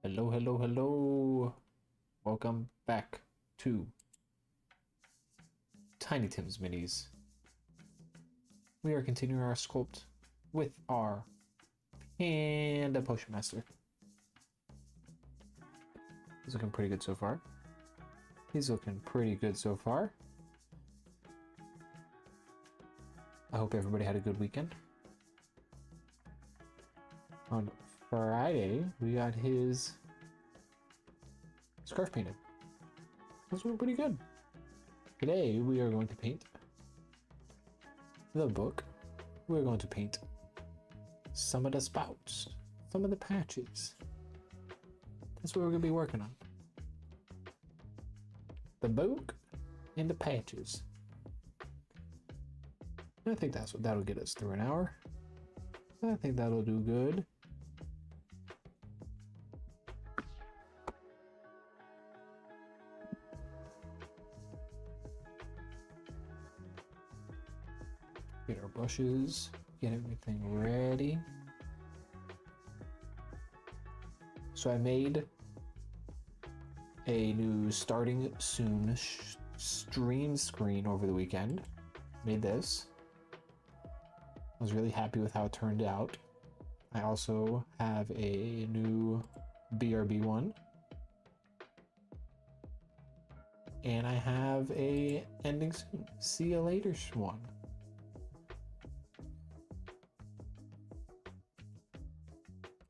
Hello, hello, hello. Welcome back to Tiny Tim's Minis. We are continuing our sculpt with our Panda Potion Master. He's looking pretty good so far. I hope everybody had a good weekend. On Friday, we got his scarf painted. That's looking pretty good. Today, we are going to paint the book. We're going to paint some of the spouts, some of the patches. That's what we're going to be working on. The book and the patches. I think that'll get us through an hour. I think that'll do good. Get our brushes, get everything ready. So I made a new starting soon stream screen over the weekend. Made this. I was really happy with how it turned out. I also have a new BRB one. And I have a ending soon. See you later one.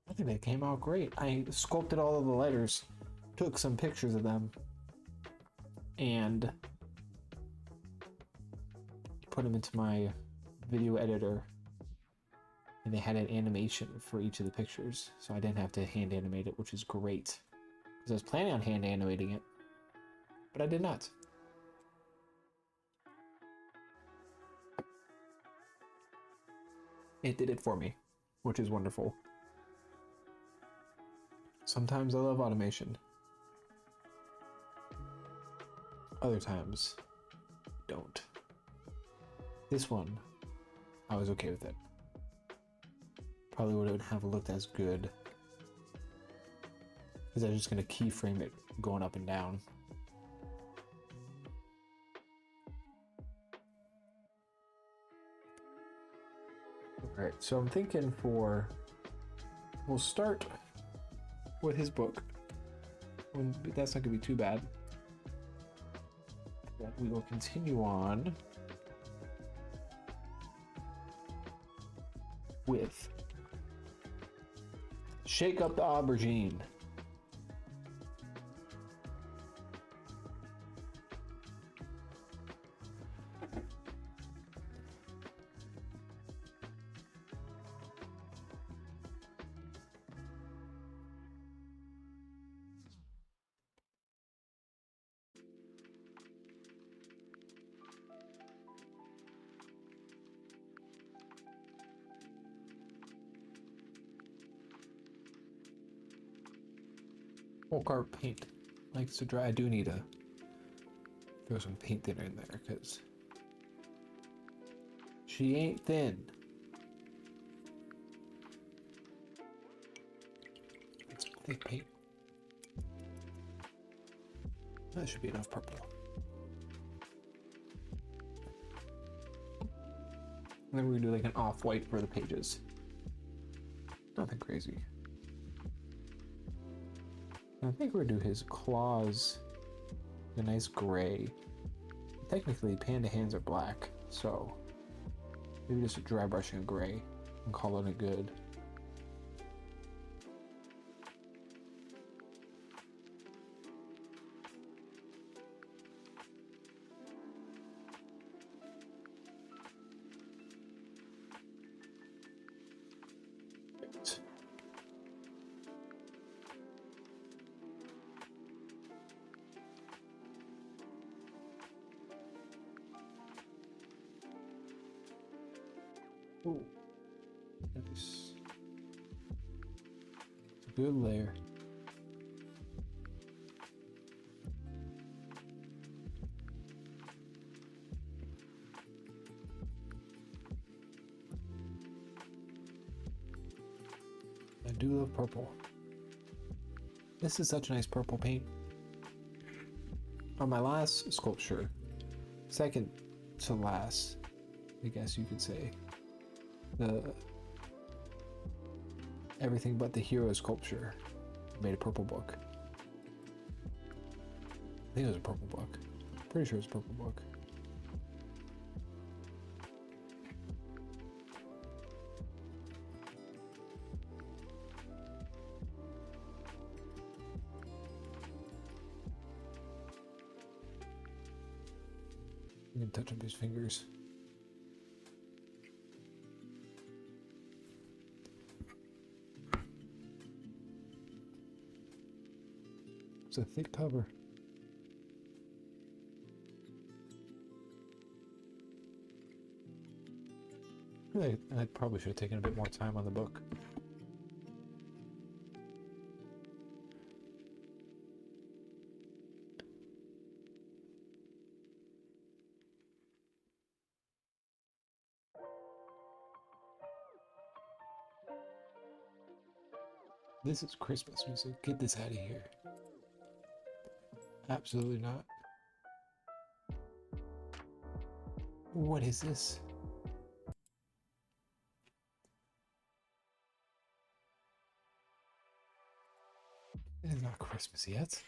I think they came out great. I sculpted all of the letters, took some pictures of them, and put them into my video editor. And they had an animation for each of the pictures, so I didn't have to hand animate it, which is great. Because I was planning on hand animating it, but I did not. It did it for me, which is wonderful. Sometimes I love automation. Other times, don't. This one, I was okay with it. Probably wouldn't have looked as good because I was just going to keyframe it going up and down. Alright, so I'm thinking we'll start with his book. That's not going to be too bad. Then we will continue on with Shake Up the Aubergine. Folk art paint likes to dry. I do need to throw some paint thinner in there because she ain't thin. It's thick paint. That should be enough purple. And then we're gonna do like an off-white for the pages. Nothing crazy. I think we're gonna do his claws a nice gray. Technically, panda hands are black, so maybe just a dry brushing of gray and calling it good. Oh, nice. It's a good layer. I do love purple. This is such a nice purple paint. On my last sculpture, second to last, I guess you could say, the everything but the hero sculpture, made a purple book. I think it was a purple book. Pretty sure it's a purple book. You can touch up his fingers. It's a thick cover. I probably should have taken a bit more time on the book. This is Christmas music. Get this out of here. Absolutely not. What is this? It is not Christmas yet.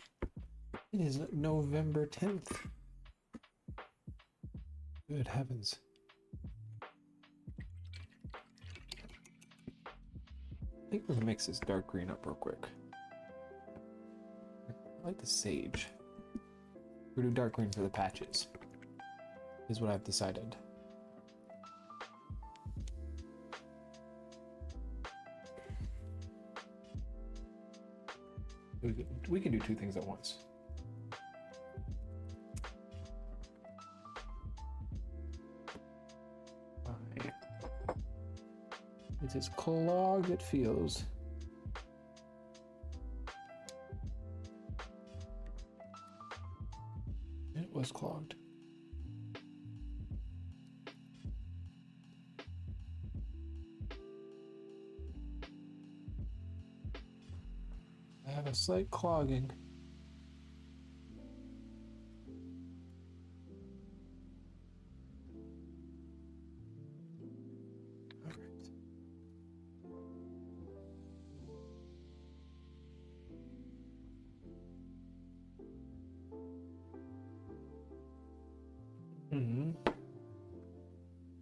It is November 10th. Good heavens. I think we're gonna mix this dark green up real quick. I like the sage. We're gonna do dark green for the patches, is what I've decided. We can do two things at once. It's as clogged it feels. It was clogged. I have a slight clogging.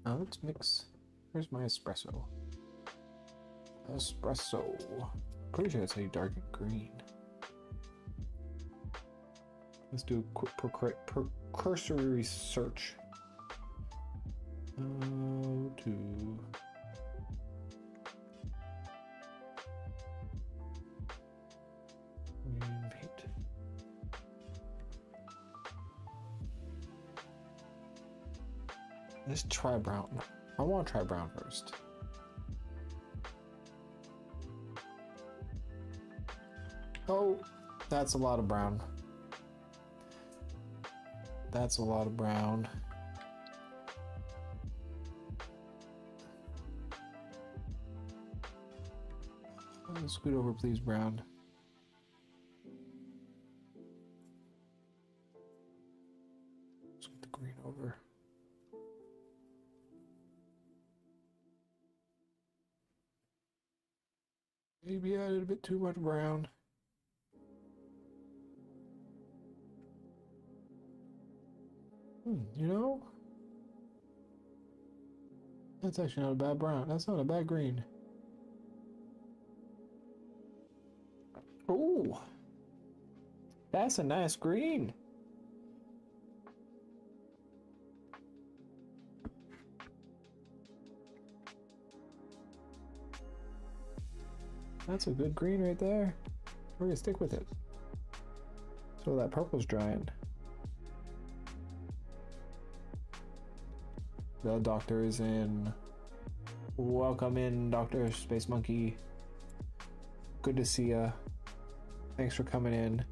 Now let's mix. Where's my espresso? Espresso. Pretty sure that's how you darken green. Let's do a quick cursory search. To green paint. Let's try brown. I want to try brown first. Oh, that's a lot of brown. That's a lot of brown. Scoot over, please, brown. Scoot the green over. Maybe added a bit too much brown. You know? That's actually not a bad brown. That's not a bad green. Ooh. That's a nice green. That's a good green right there. We're gonna stick with it. So that purple's drying. The doctor is in. Welcome in, Dr. Space Monkey. Good to see ya. Thanks for coming in.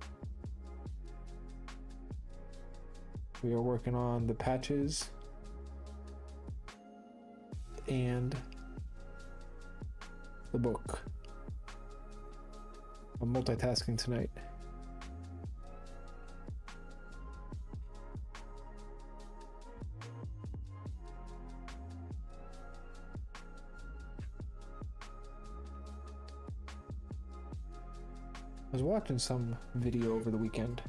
We are working on the patches and the book. I'm multitasking tonight. I was watching some video over the weekend.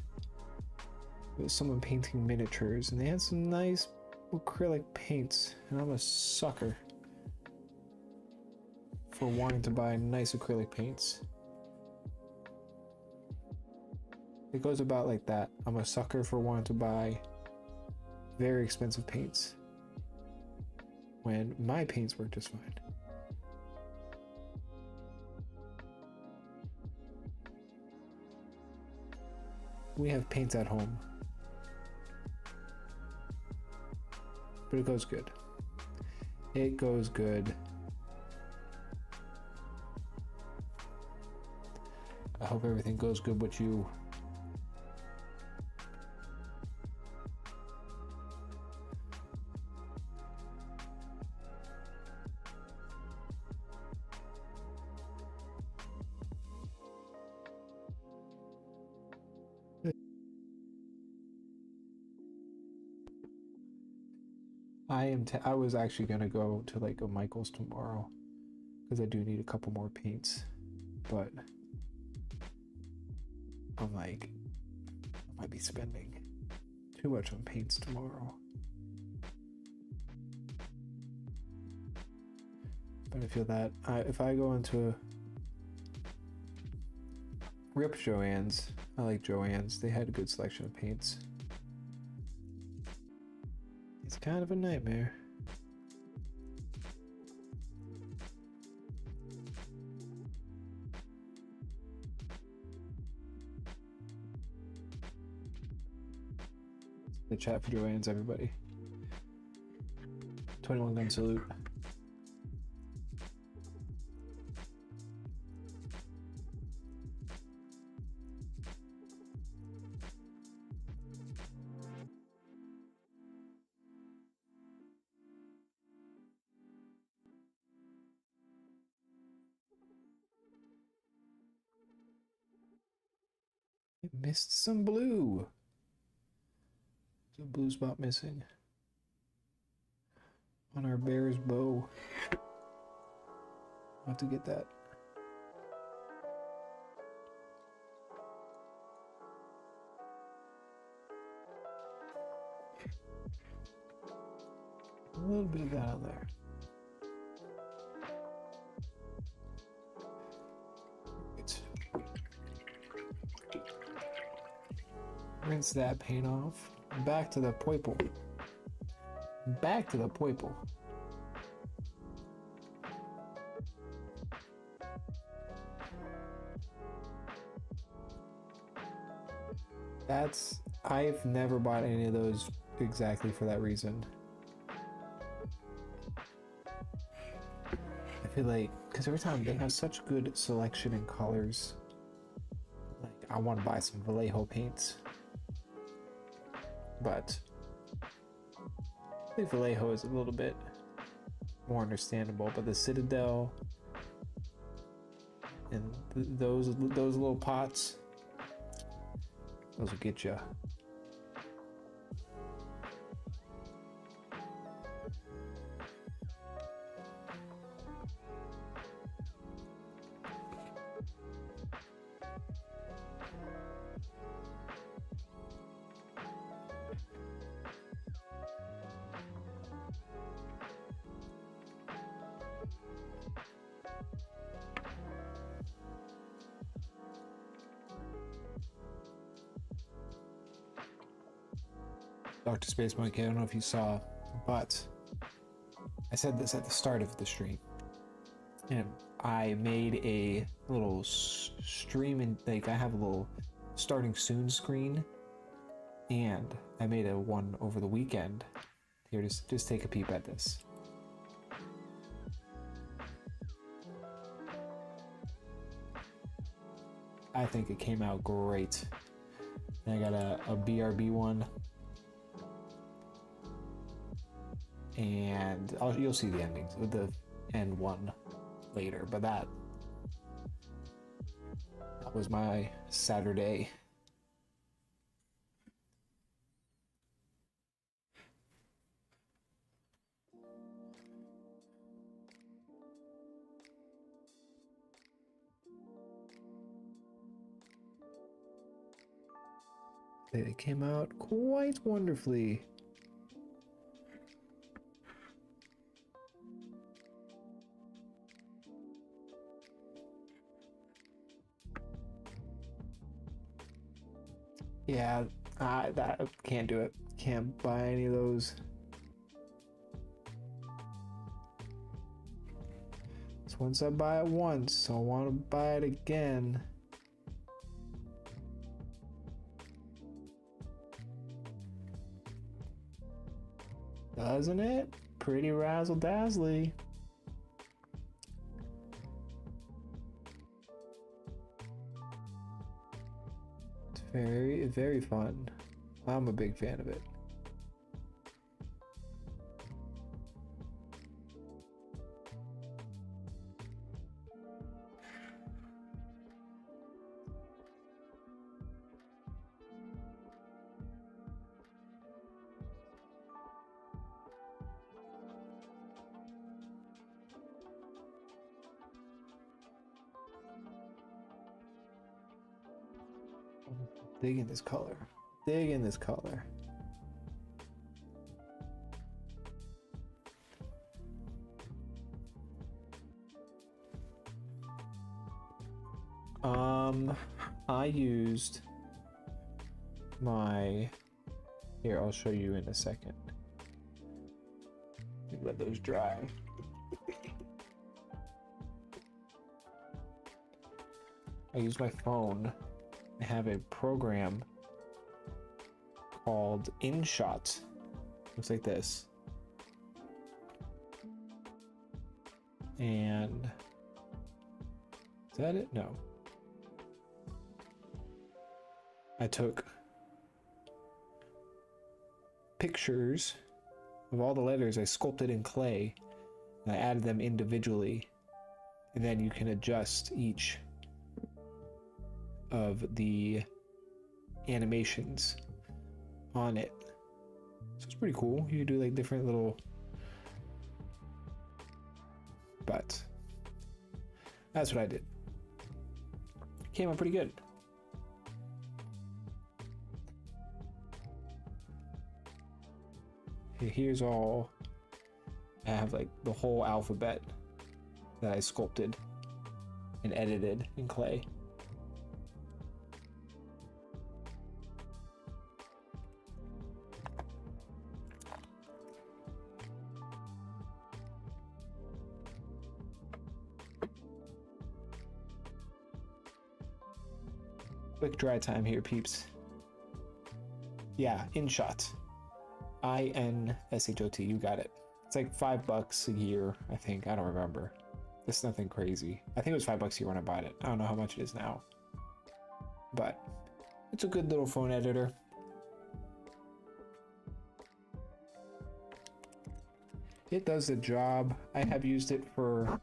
It was someone painting miniatures, and they had some nice acrylic paints, and I'm a sucker for wanting to buy nice acrylic paints. It goes about like that. I'm a sucker for wanting to buy very expensive paints when my paints work just fine. We have paints at home, but it goes good. It goes good. I hope everything goes good with you. I was actually gonna go to like a Michael's tomorrow because I do need a couple more paints, but I'm like, I might be spending too much on paints tomorrow. But I feel that if I go into Rip Joann's, I like Joann's. They had a good selection of paints. It's kind of a nightmare. The chat for Joann's, everybody. 21 gun salute. I missed some blue. There's a blue spot missing on our bear's bow. I'll have to get that. A little bit of that out there. Right. Rinse that paint off. Back to the purple. Back to the purple. I've never bought any of those exactly for that reason. I feel like, because every time they have such good selection in colors, like I want to buy some Vallejo paints. But I think Vallejo is a little bit more understandable, but the Citadel and those little pots, those will get you. Dr. Space Monkey, I don't know if you saw, but I said this at the start of the stream, and I made a little stream, and like I have a little starting soon screen, and I made a one over the weekend. Here, just take a peep at this. I think it came out great. And I got a BRB one. And you'll see the endings with the end one later, but that was my Saturday. It came out quite wonderfully. Yeah, that can't do it. Can't buy any of those. So once I buy it once, I want to buy it again. Doesn't it? Pretty razzle dazzly. It's very, very fun. I'm a big fan of it. Dig in this color. Dig in this color. I used my... Here, I'll show you in a second. Let those dry. I use my phone. I have a program called InShot. Looks like this. And is that it? No. I took pictures of all the letters I sculpted in clay and I added them individually, and then you can adjust each of the animations on it. So it's pretty cool. You can do like different little, but that's what I did. Came out pretty good. Here's all. I have like the whole alphabet that I sculpted and edited in clay. Quick dry time here, peeps. Yeah, InShot. InShot. You got it. It's like $5 a year, I think. I don't remember. It's nothing crazy. I think it was $5 a year when I bought it. I don't know how much it is now, but it's a good little phone editor. It does the job. I have used it for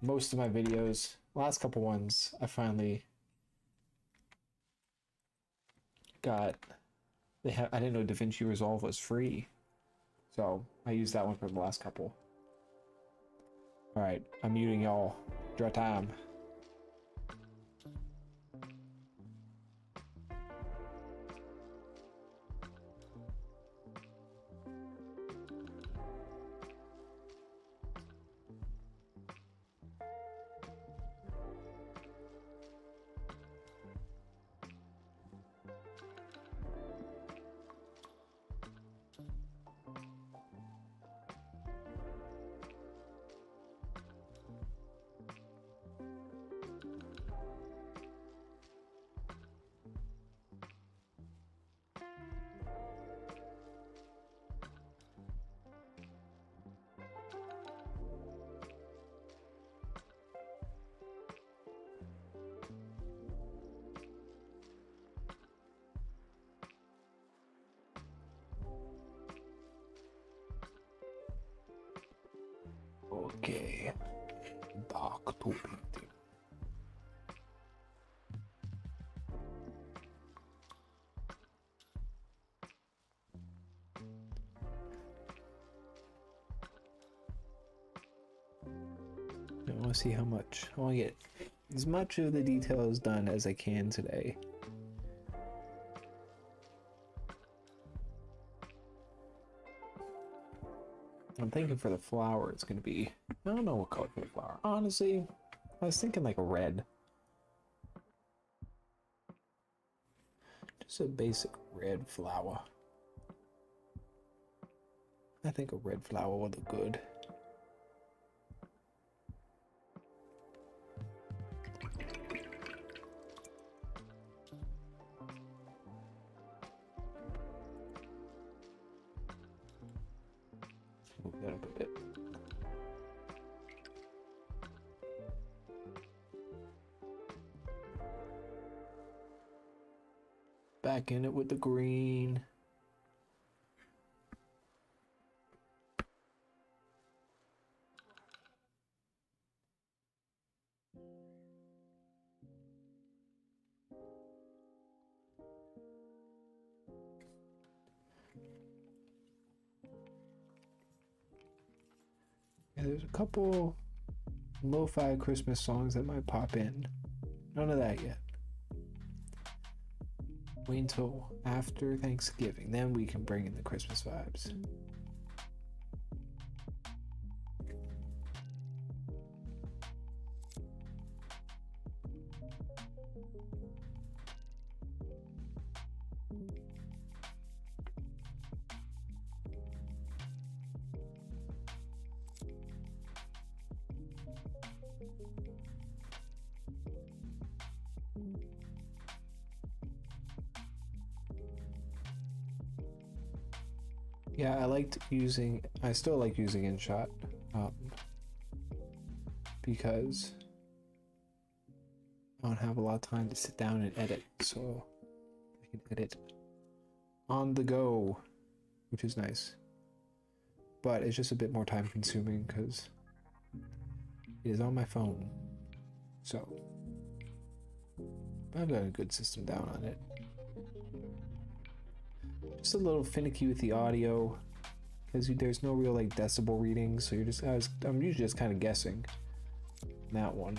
most of my videos. Last couple ones, I finally got. I didn't know DaVinci Resolve was free, so I used that one for the last couple. All right, I'm muting y'all. Draw time. Okay. Dark to painting. to see how much. I want to get as much of the details done as I can today. I'm thinking for the flower it's going to be, I don't know what color for the flower. Honestly, I was thinking like a red. Just a basic red flower. I think a red flower will look good. Move that up a bit. Back in it with the green. Yeah, there's a couple lo-fi Christmas songs that might pop in. None of that yet. Wait until after Thanksgiving, then we can bring in the Christmas vibes. Yeah, I still like using InShot, because I don't have a lot of time to sit down and edit, so I can edit on the go, which is nice. But it's just a bit more time consuming because it is on my phone. So I've got a good system down on it. Just a little finicky with the audio because there's no real like decibel readings, so I'm usually just kind of guessing that one.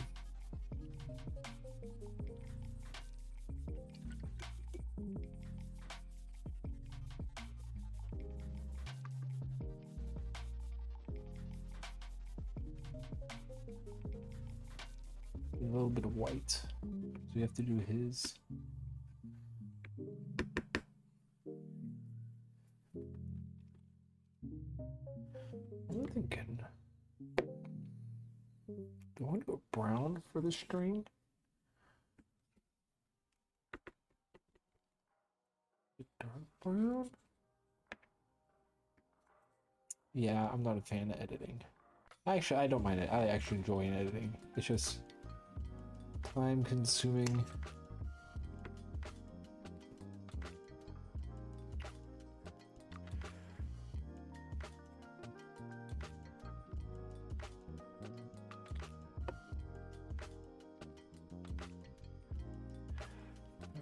A little bit of white, so we have to do his. I'm thinking, do I want to go brown for the string? Dark brown? Yeah, I'm not a fan of editing. Actually, I don't mind it. I actually enjoy editing. It's just time consuming.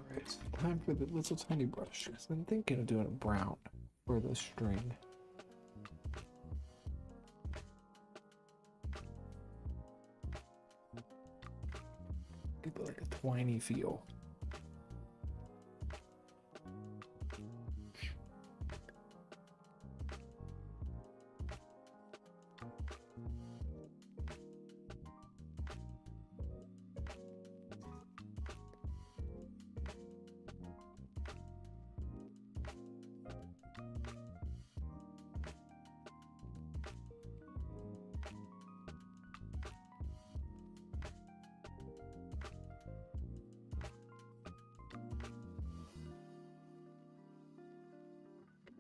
Alright, so time for the little tiny brush, because I'm thinking of doing a brown for the string. Give it like a twiny feel.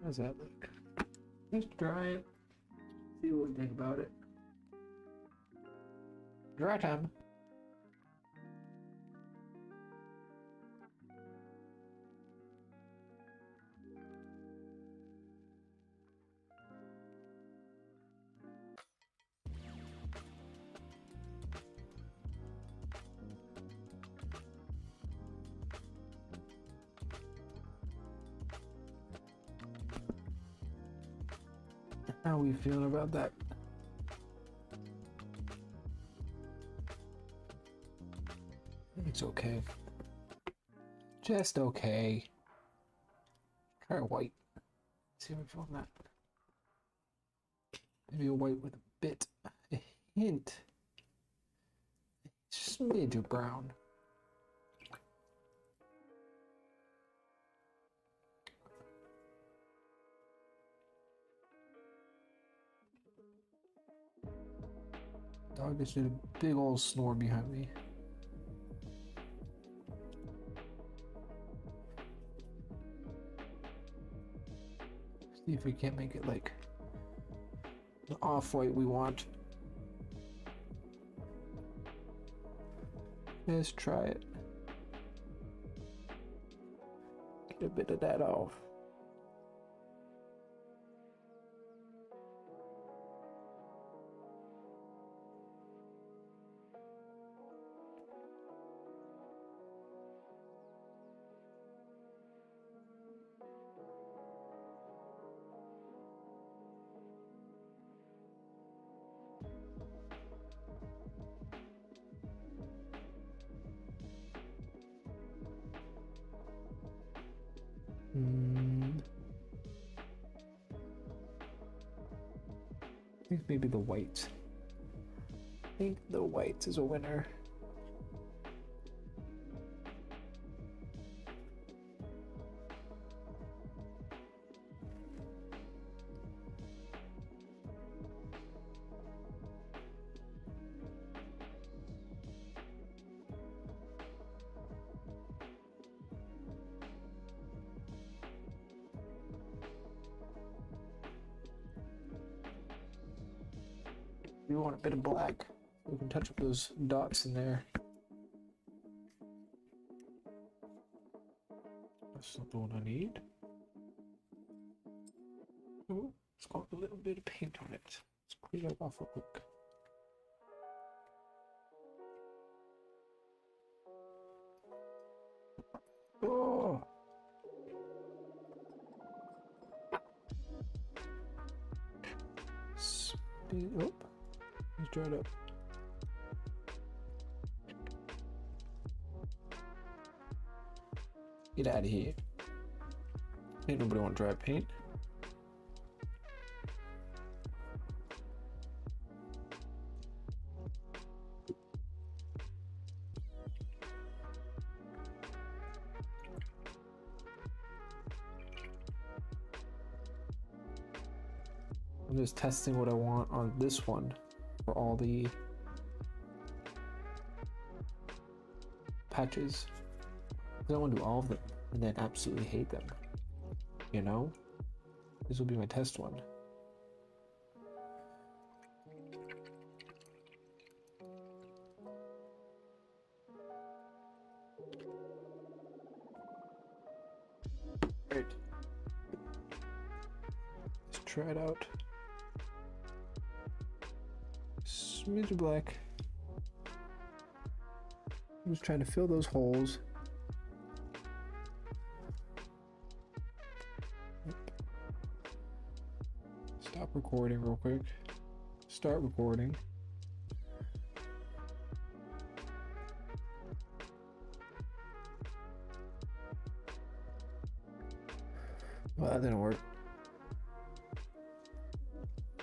How does that look? Let's try it. See what we think about it. Dry time. How are we feeling about that? White's okay. Just okay. Try a white. See how we feel on that. Maybe a white with a bit, a hint, a smidge of brown. Dog just did a big old snore behind me. See if we can't make it like the off-white we want. Let's try it. Get a bit of that off. I think maybe the white. I think the white is a winner. We want a bit of black. We can touch up those dots in there. That's not the one I need. Oh, it's got a little bit of paint on it. Let's clean that off real quick. Oh! Speed up. Let's dry it up. Get out of here. Ain't nobody want dry paint. I'm just testing what I want on this one for all the patches. I don't want to do all of them and then absolutely hate them. You know? This will be my test one. Right. Let's try it out. Smidge of black. I'm just trying to fill those holes. Stop recording real quick. Start recording. Well, that didn't work.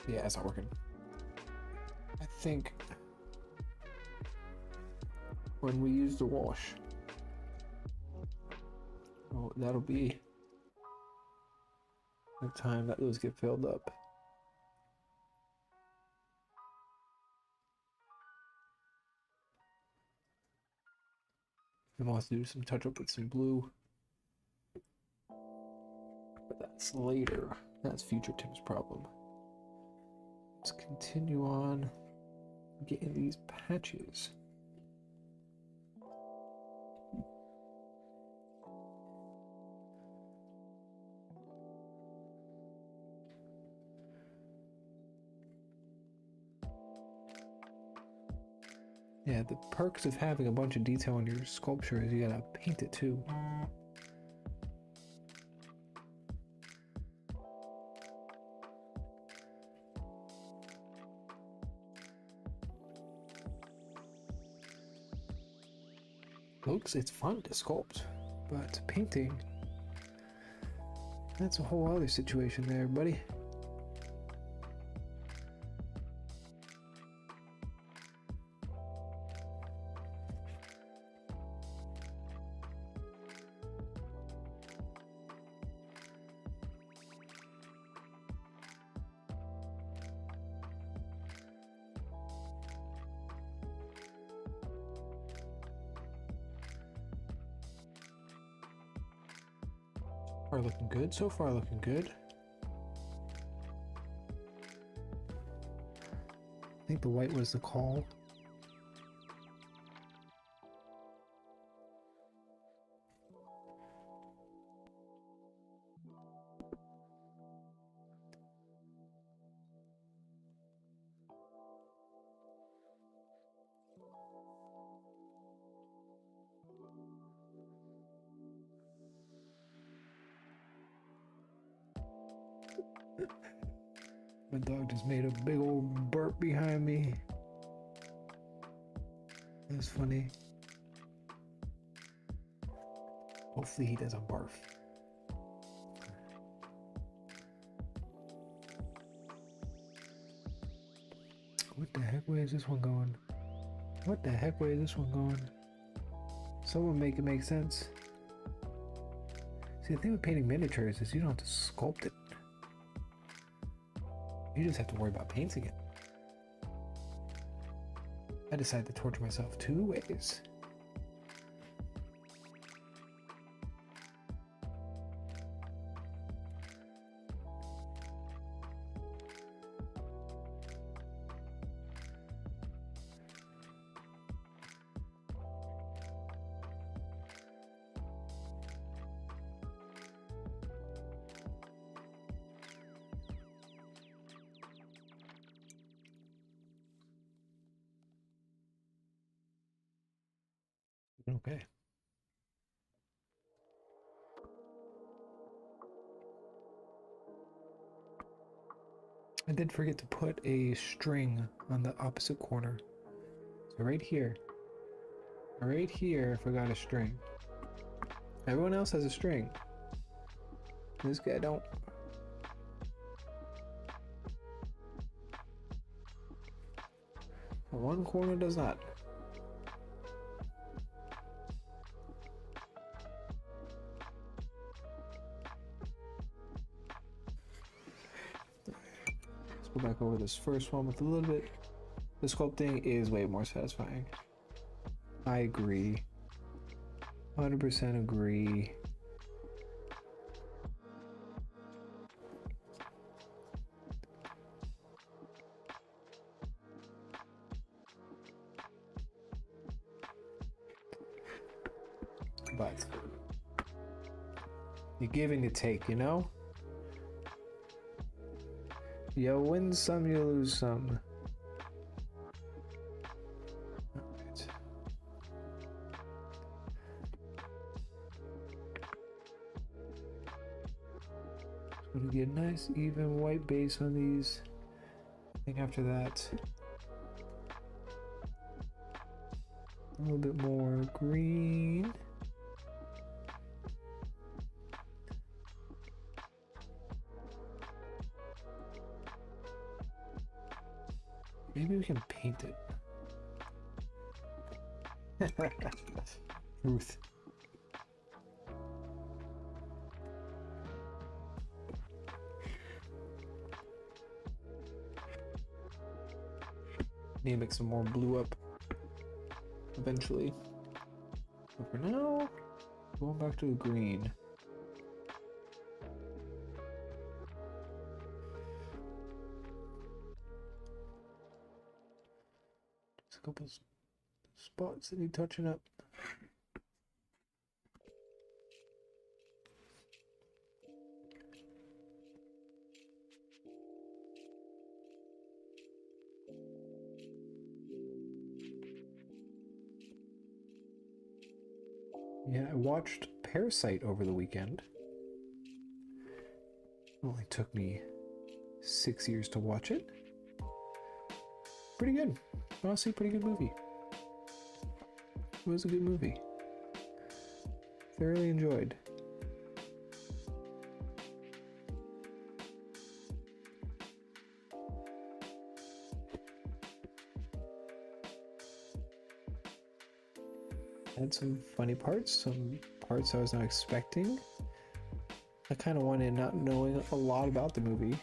Yeah, it's not working. I think when we use the wash, oh, that'll be the time that those get filled up. And we'll have to do some touch up with some blue. But that's later. That's future Tim's problem. Let's continue on getting these patches. Yeah, the perks of having a bunch of detail on your sculpture is you gotta paint it too. It's fun to sculpt, but painting, that's a whole other situation there, buddy. Looking good. So far looking good. I think the white was the call. My dog just made a big old burp behind me. That's funny. Hopefully he doesn't barf. What the heck? Where is this one going? What the heck? Where is this one going? Someone make it make sense. See, the thing with painting miniatures is you don't have to sculpt it. You just have to worry about painting it. I decided to torture myself 2 ways. Okay. I did forget to put a string on the opposite corner. So right here, I forgot a string. Everyone else has a string. This guy don't. One corner does not. Go back over this first one with a little bit. The sculpting is way more satisfying. I agree. 100% agree. But you give and you take, you know? You win some, you lose some. Alright. So to get a nice even white base on these. I think after that, a little bit more green. Maybe we can paint it. Ruth. Need to make some more blue up eventually. But for now, going back to the green. A couple spots that need touching up. Yeah, I watched Parasite over the weekend. It only took me 6 years to watch it. Pretty good. Honestly, pretty good movie. It was a good movie. thoroughly enjoyed. Had some funny parts, some parts I was not expecting. I kind of went in not knowing a lot about the movie.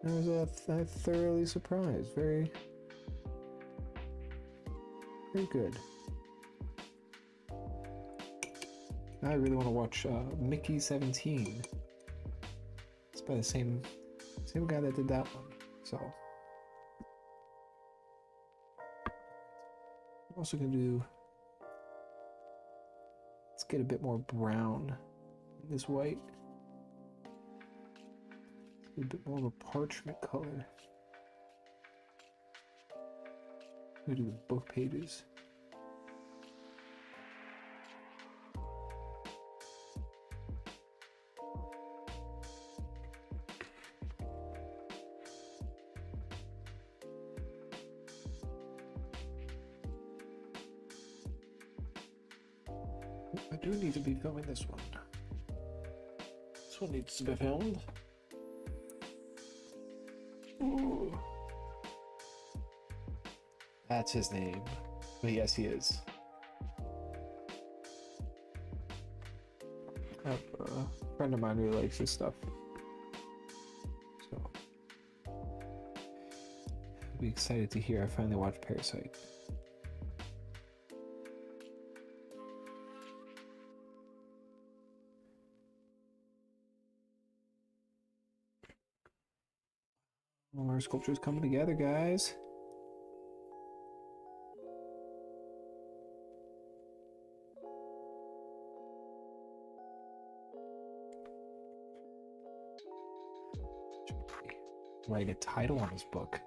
I was thoroughly surprised. Very, very good. I really want to watch Mickey 17. It's by the same guy that did that one. So I'm also gonna do. Let's get a bit more brown in this white. A bit more of a parchment color. We do the book pages. I do need to be filming this one. This one needs to be filmed. Ooh. That's his name. But yes, he is. A friend of mine really likes this stuff. So I'll be excited to hear I finally watched Parasite. Our sculpture's coming together, guys. Write a title on his book.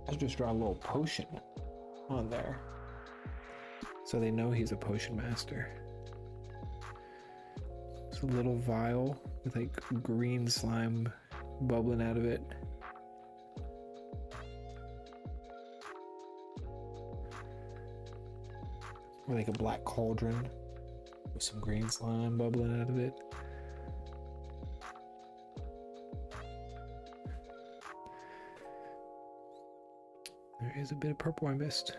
I'll just draw a little potion on there so they know he's a potion master. It's a little vial with like green slime bubbling out of it. Or like a black cauldron with some green slime bubbling out of it. There is a bit of purple I missed.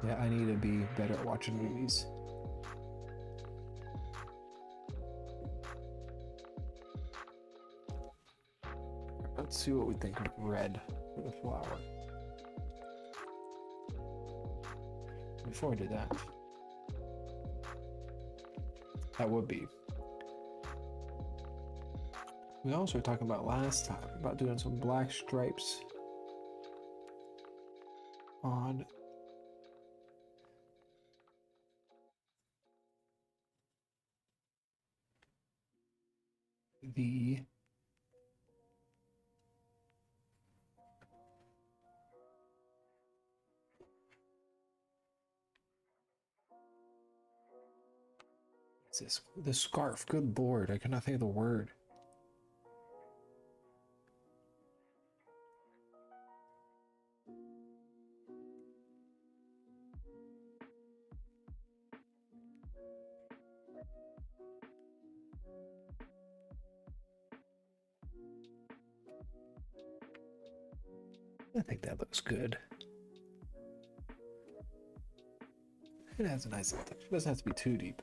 Yeah, I need to be better at watching movies. Let's see what we think of red for the flower. Before I do that, that would be. We also were talking about last time about doing some black stripes on the what's this? The scarf. Good lord, I cannot think of the word. I think that looks good. It has a nice little touch. It doesn't have to be too deep.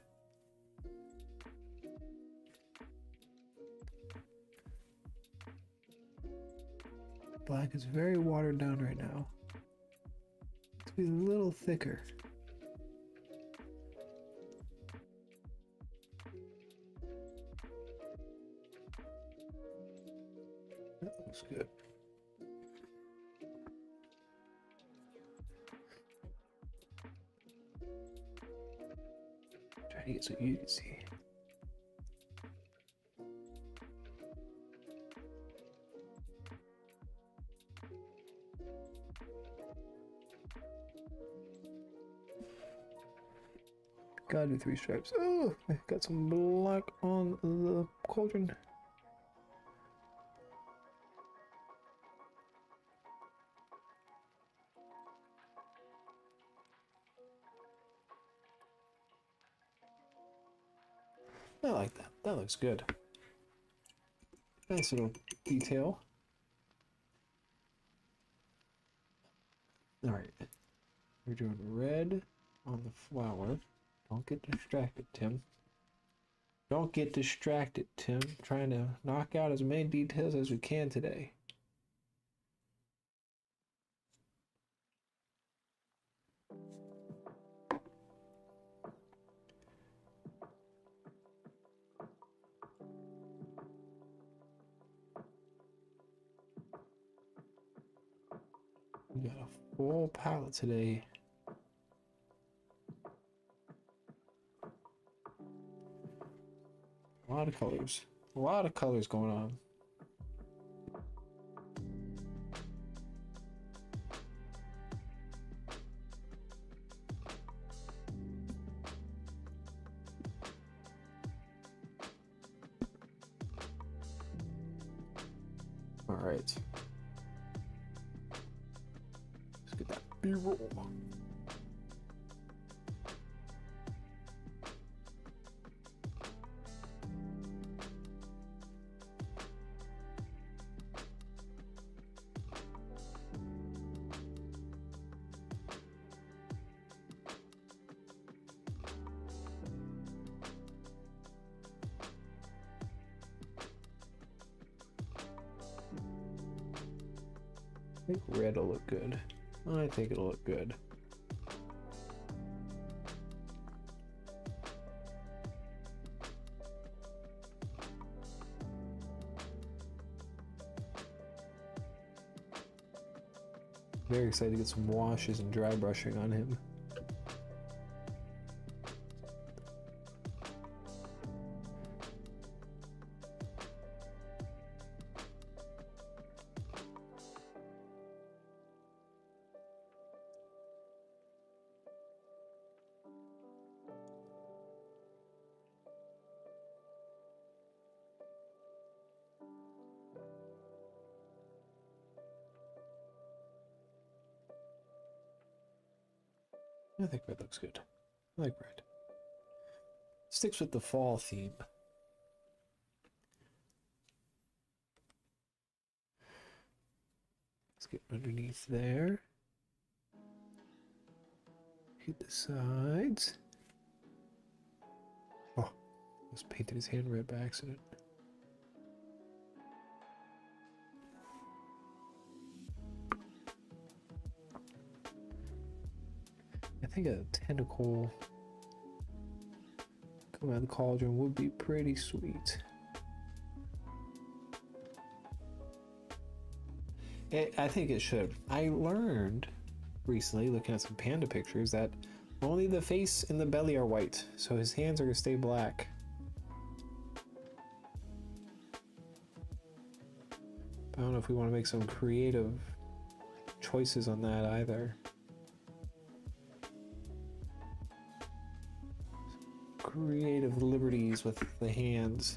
Black is very watered down right now. It's be a little thicker. That looks good. Trying to get so you can see. Gotta do 3 stripes. Oh, I got some black on the cauldron. I like that. That looks good. Nice little detail. Alright. We're doing red on the flower. Don't get distracted, Tim. Don't get distracted, Tim. Trying to knock out as many details as we can today. We got a full palette today. A lot of colors. A lot of colors going on. All right. Let's get that B-roll. I think red will look good. I think it'll look good. Very excited to get some washes and dry brushing on him. I think red looks good. I like red. Sticks with the fall theme. Let's get underneath there. Hit the sides. Oh, just painted his hand red by accident. I think a tentacle coming out of the cauldron would be pretty sweet. I think it should. I learned recently, looking at some panda pictures, that only the face and the belly are white, so his hands are going to stay black. I don't know if we want to make some creative choices on that either. Creative liberties with the hands.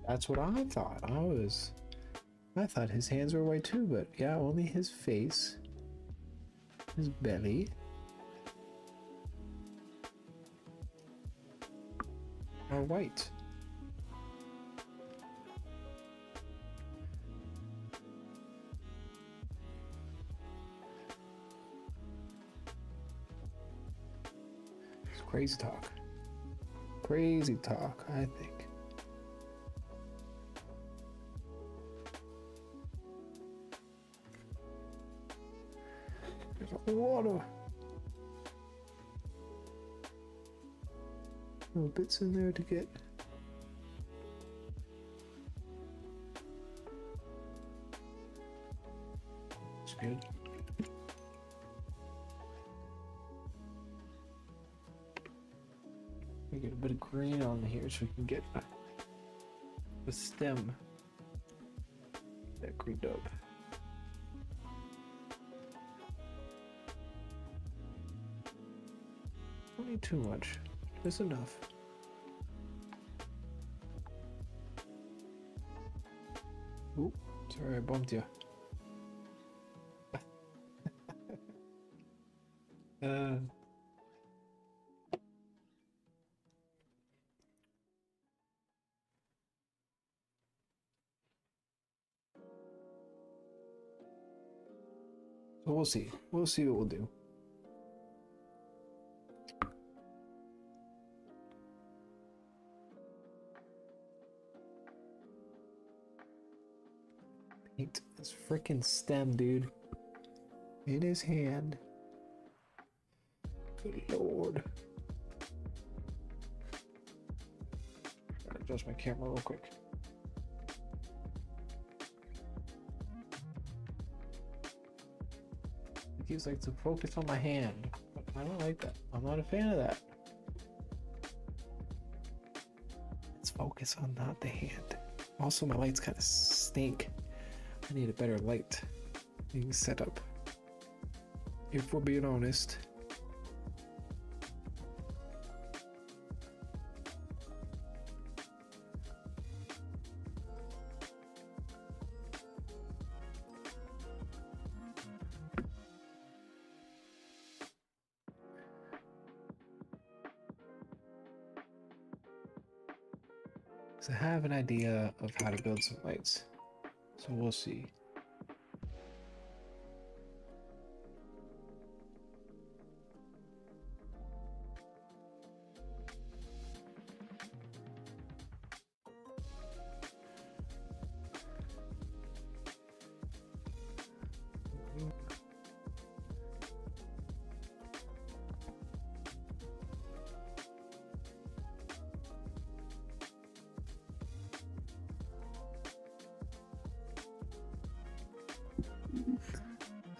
That's what I thought. I was I thought his hands were white too, but yeah, only his face, his belly are white. It's crazy talk. Crazy talk, I think. There's a lot of little bits in there to get. It's good. We get a bit of green on here so we can get the stem that greened up. Don't need too much, just enough. Oop, sorry I bumped you. So we'll see. We'll see what we'll do. Paint this freaking stem, dude. In his hand. Good lord. Gotta adjust my camera real quick. It keeps like to focus on my hand, but I don't like that. I'm not a fan of that. Let's focus on not the hand. Also, my lights kind of stink. I need a better light setup. If we're being honest. So I have an idea of how to build some lights. So we'll see.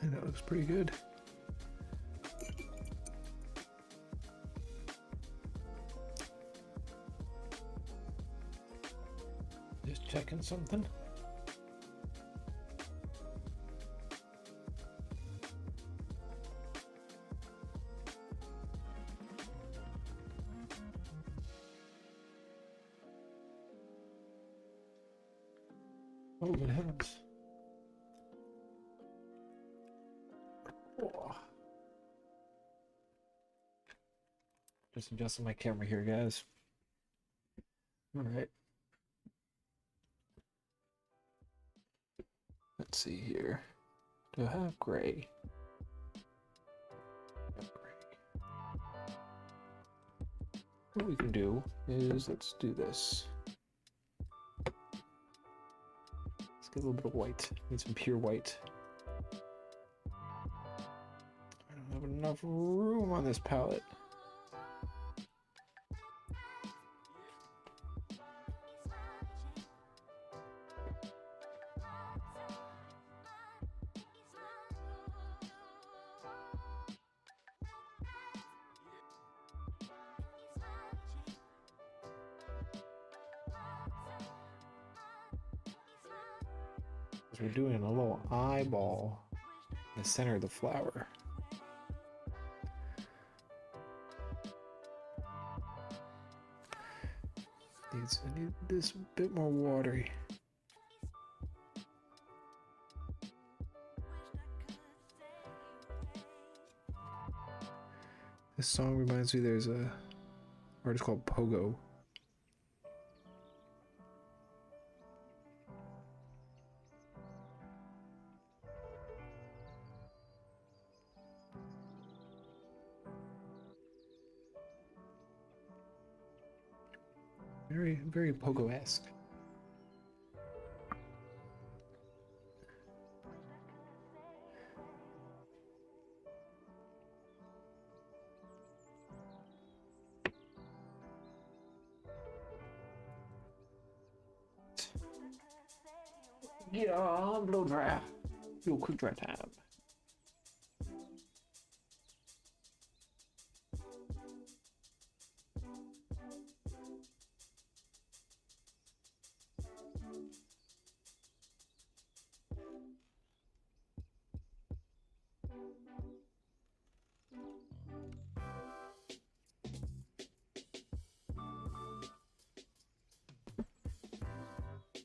And that looks pretty good. Just checking something. Oh, good heavens. Oh. Just adjusting my camera here, guys. All right. Let's see here. Do I have gray? I have gray. What we can do is let's do this. Let's get a little bit of white. Need some pure white. I don't have enough room on this palette. We're doing a little eyeball in the center of the flower. I need this a bit more watery. song reminds me there's a artist called Pogo. Very, very Pogo-esque. Yeah, blow dry. Do a quick dry time.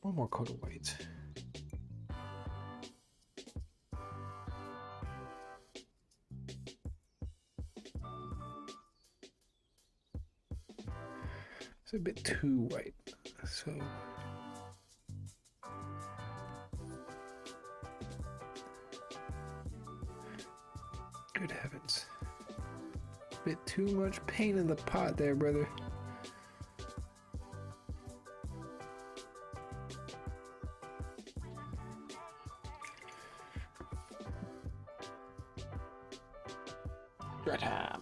One more coat of white. It's a bit too white, so good heavens. Bit too much paint in the pot there, brother. Dry time.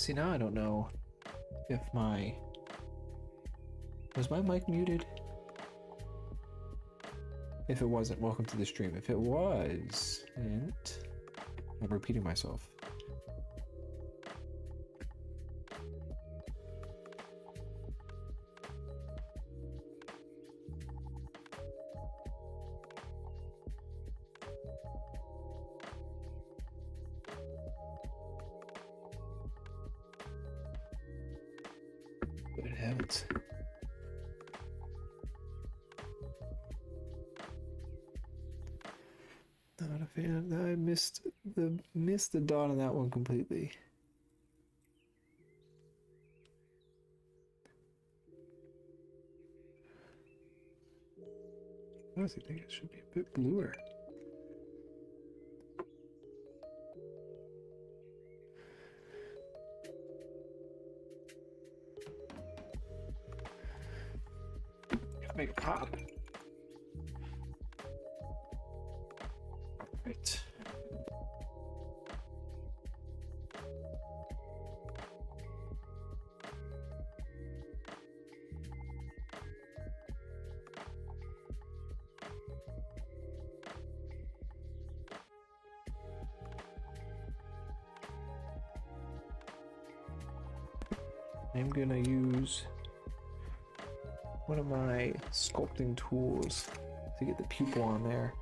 See, now I don't know if was my mic muted? If it wasn't, welcome to the stream. If it was, and I'm repeating myself. Good heavens. Not a fan. I missed the dot on that one completely. I honestly think it should be a bit bluer. Gotta make it pop. Right. I'm gonna use one of my sculpting tools to get the pupil on there,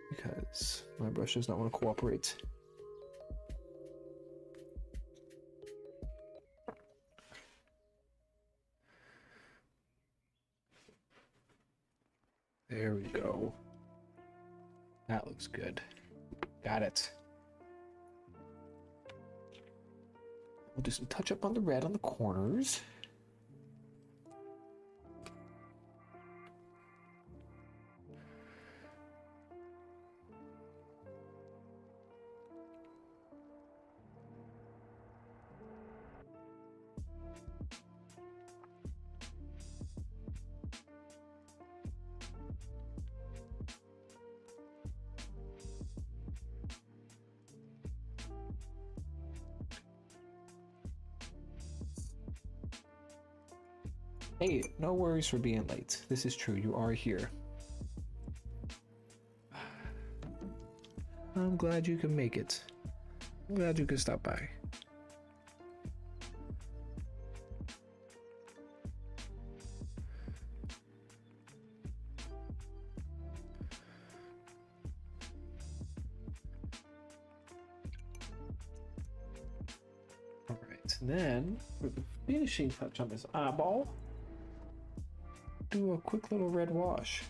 because my brush does not want to cooperate. There we go. That looks good. Got it. We'll do some touch up on the red on the corners. Hey, no worries for being late. This is true, you are here. I'm glad you can make it. I'm glad you could stop by. Alright, then for the finishing touch on this eyeball, do a quick little red wash.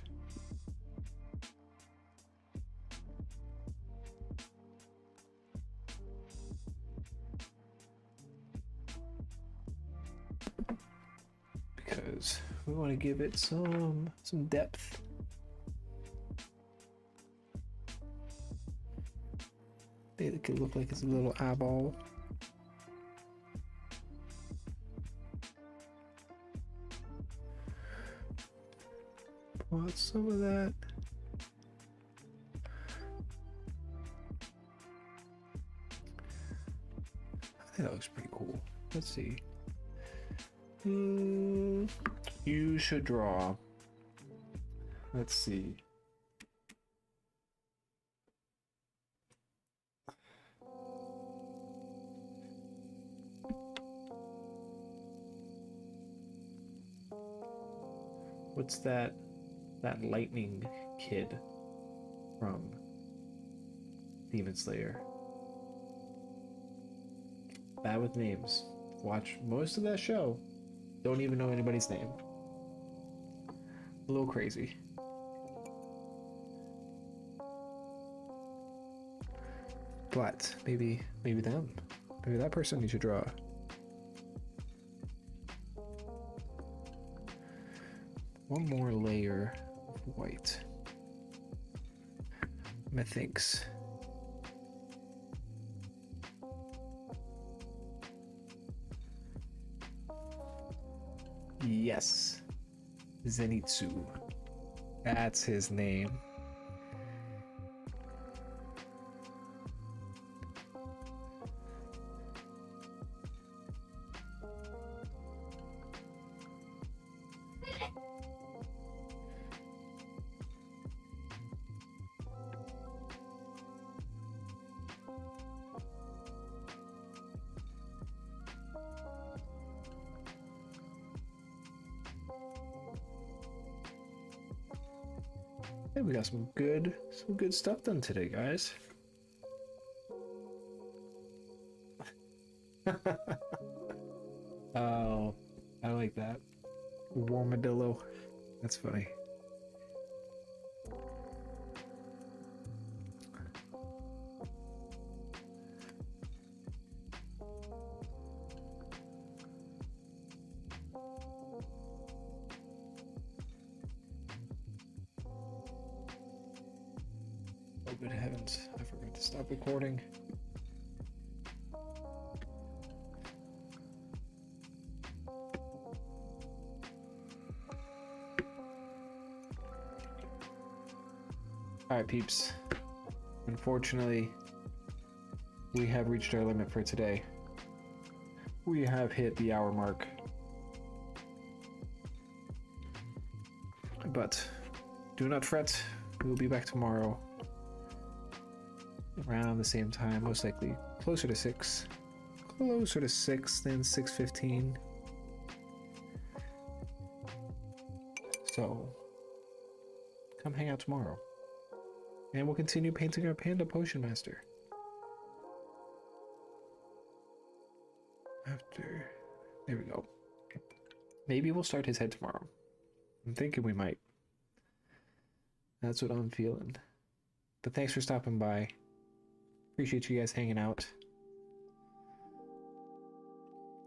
Because we want to give it some depth. It could look like it's a little eyeball. Want some of that. I think that looks pretty cool. Let's see. You should draw. Let's see. What's that lightning kid from Demon Slayer? Bad with names. Watch most of that show. Don't even know anybody's name. A little crazy. But maybe them. Maybe that person you should draw. One more layer of white. Methinks. Yes. Zenitsu. That's his name. Hey, we got some good stuff done today, guys. Oh, I like that. Warmadillo. That's funny. Oh, good heavens. I forgot to stop recording. Alright, peeps. Unfortunately, we have reached our limit for today. We have hit the hour mark. But do not fret, we will be back tomorrow. Around the same time, most likely closer to 6. Closer to 6 than 6:15. So, come hang out tomorrow. And we'll continue painting our Panda Potion Master. There we go. Maybe we'll start his head tomorrow. I'm thinking we might. That's what I'm feeling. But thanks for stopping by. Appreciate you guys hanging out.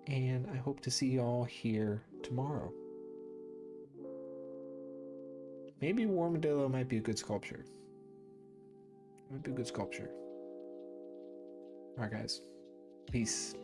And I hope to see y'all here tomorrow. Maybe Warmadillo might be a good sculpture. Might be a good sculpture. Alright, guys. Peace.